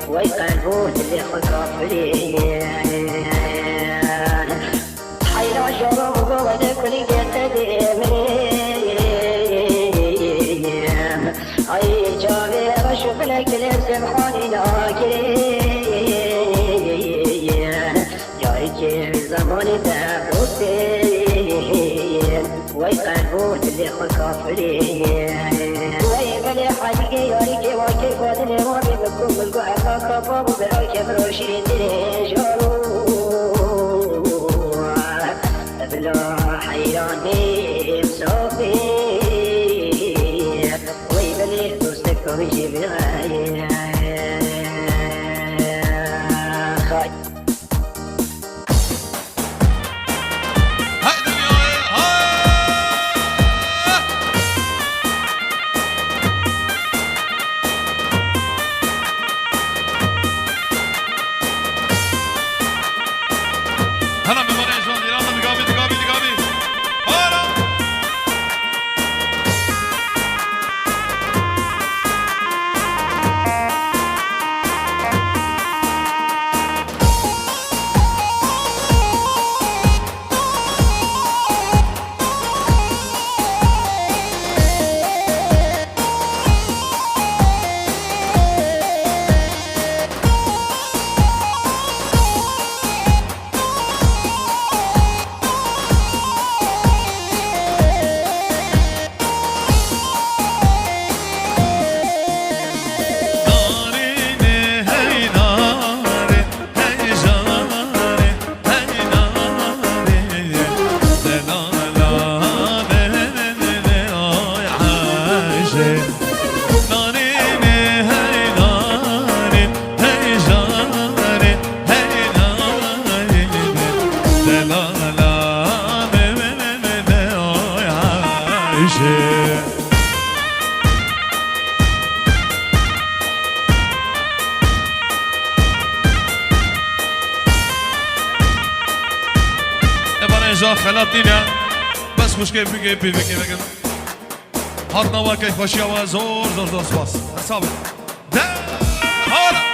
ويقلبون اللي خطافلين حيرا شرب ولا كل قديمين اي جابي اشوف لك لسمحوني ناكرين جايك زماني تبوسين ويقلبون اللي خطافلين ويبلي حقي يوريك وكيف ودني وبي بكم القعفة كفاب براك بروشين ديجارو بلا حيراني بصوفي ويبلي دوستك ويجي بغاية خاي خلطينا بس مش كيف كيف حطنا وكيف خوشي و زور زور زور سپاس حسابه ده حالا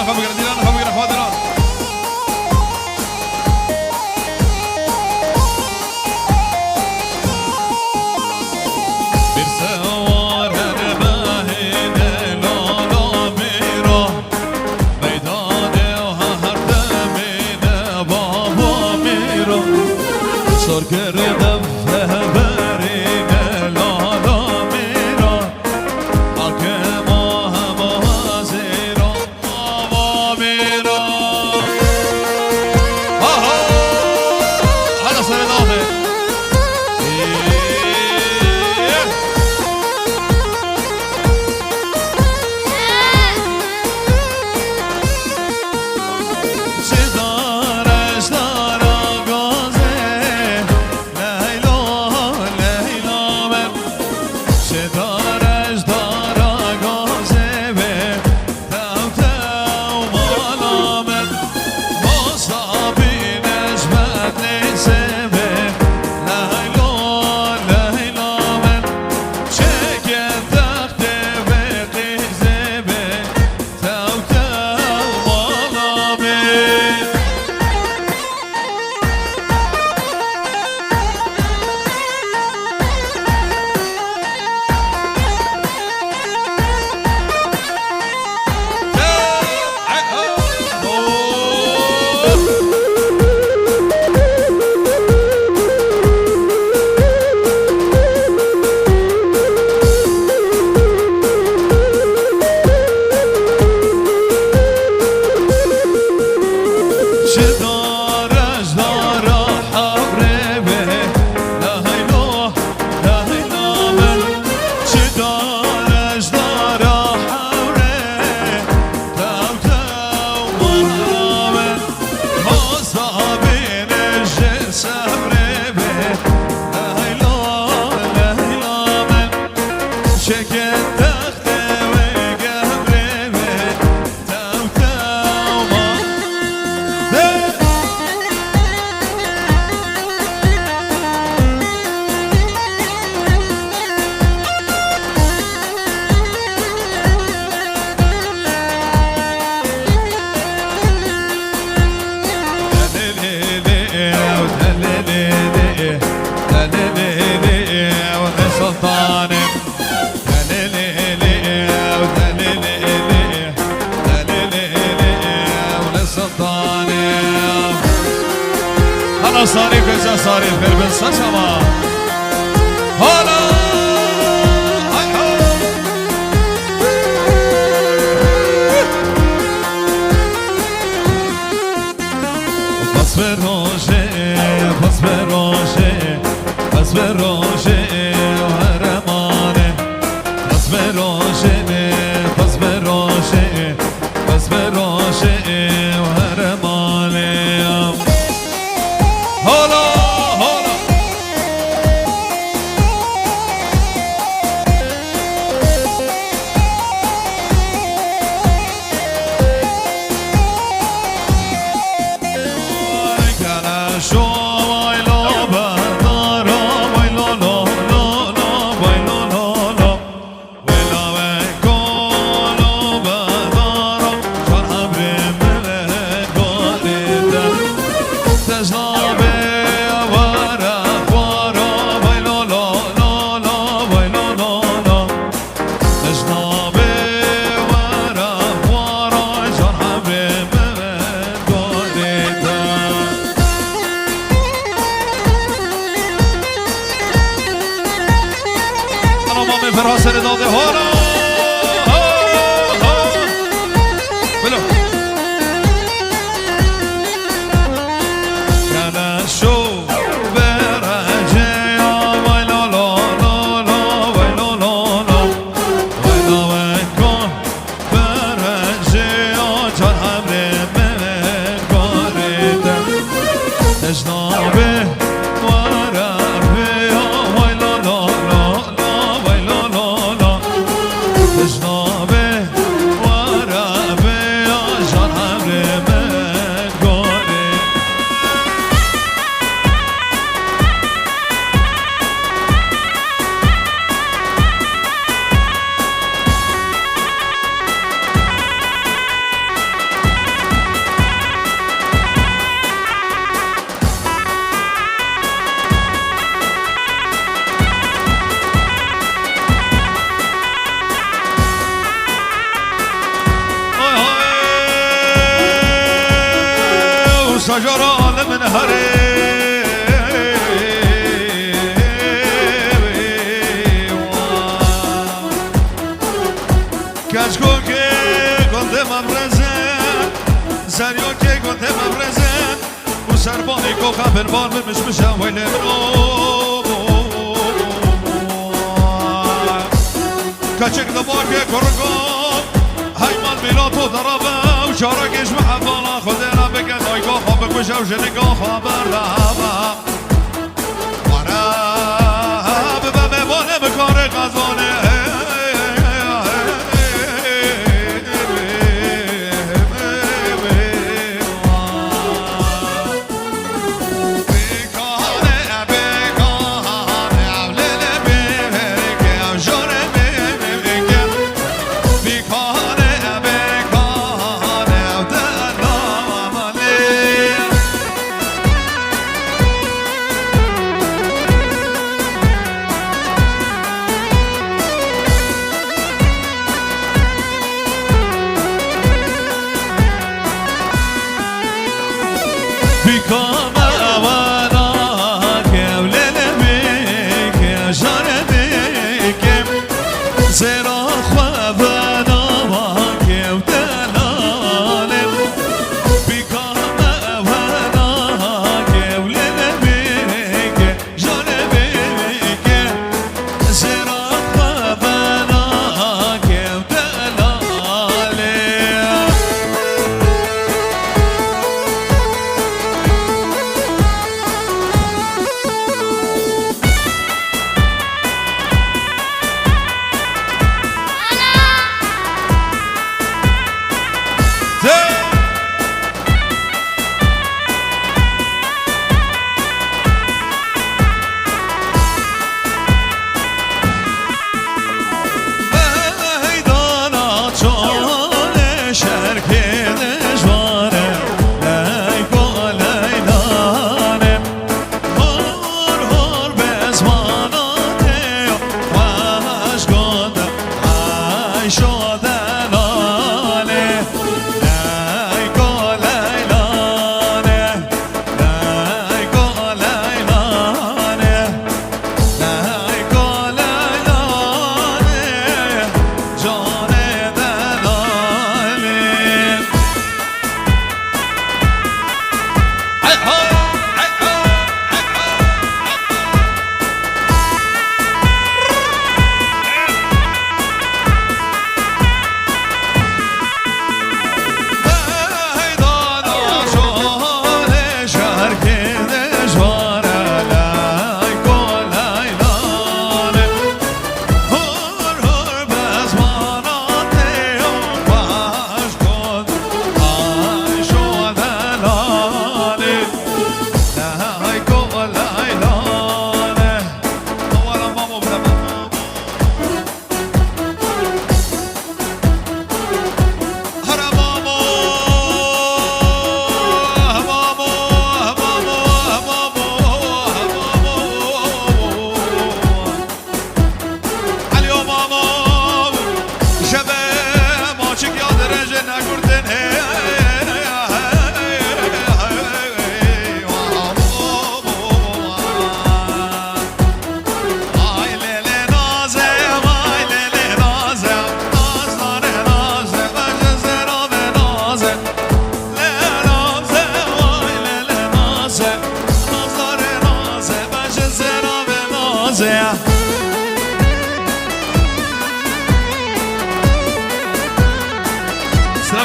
دیلان خواب بگیرن دیلان خواب بگیرن خواه دیلان bir sevar her bahine lala mira meydane her demine baba mira sor geride fehberine lala mira akema hamazira baba mira aha hadi sana dahi صارف كذا صارف قلب السما هلا بس بروجه بس بروجه بس بروجه وهرمانه بس بروجه بس بروجه بس بروجه وهرمانه هلا هلا كان شو ويلو بدار ويلو لو سجران من هري كاشكو كي كنت مبرزن سريو كي كنت مبرزن وسرباني كو خبر بار من مش مشا ويلي من كاشك دبار كي كرقم هيمان ميلاتو ضربه وشاركش محبالا خدنا بكن هايكو خابك وشو جنكو خبر لها وانا ببا مبانه بكار غزانه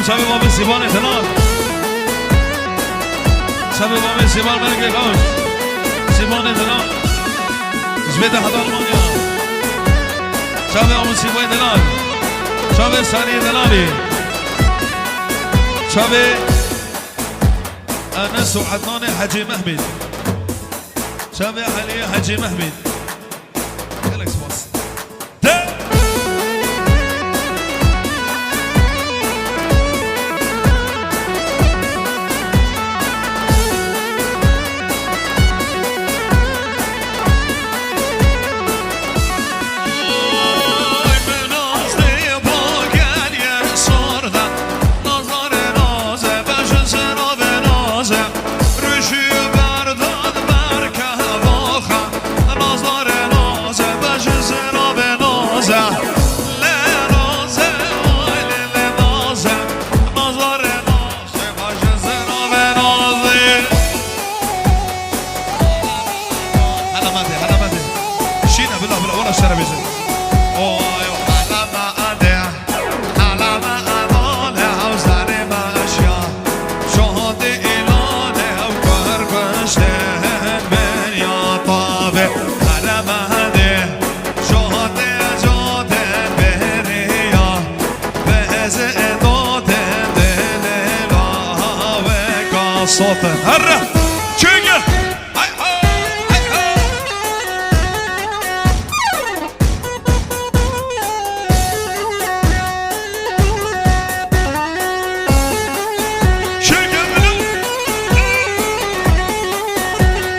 شب باب سیبان اعتنال شب باب سیبان ملک گاش سیبان اعتنال جبت حضار مانیا شب باب سیبان اعتنال شب سانی اعتنالی شب أنس وعدنان حجي مهمد شب علي حجي مهمد خليك سباس صوته هره چنگه هاي هاي هاي چنگه بلو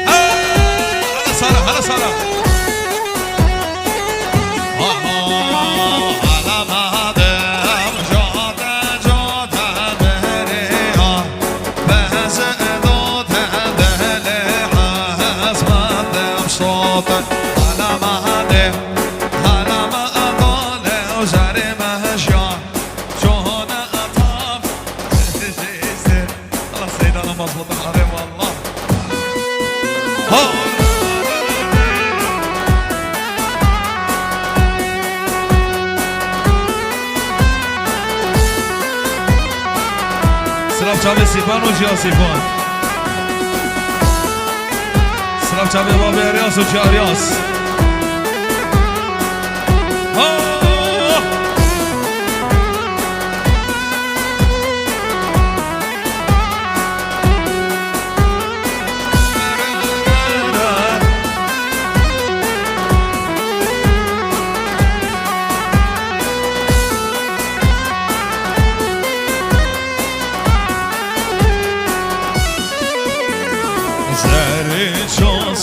هلا سارة هلا سارة سلام چاوی سیفان و جیا سیفان سلام چاوی بابی اریاس و جیا اریاس زری چون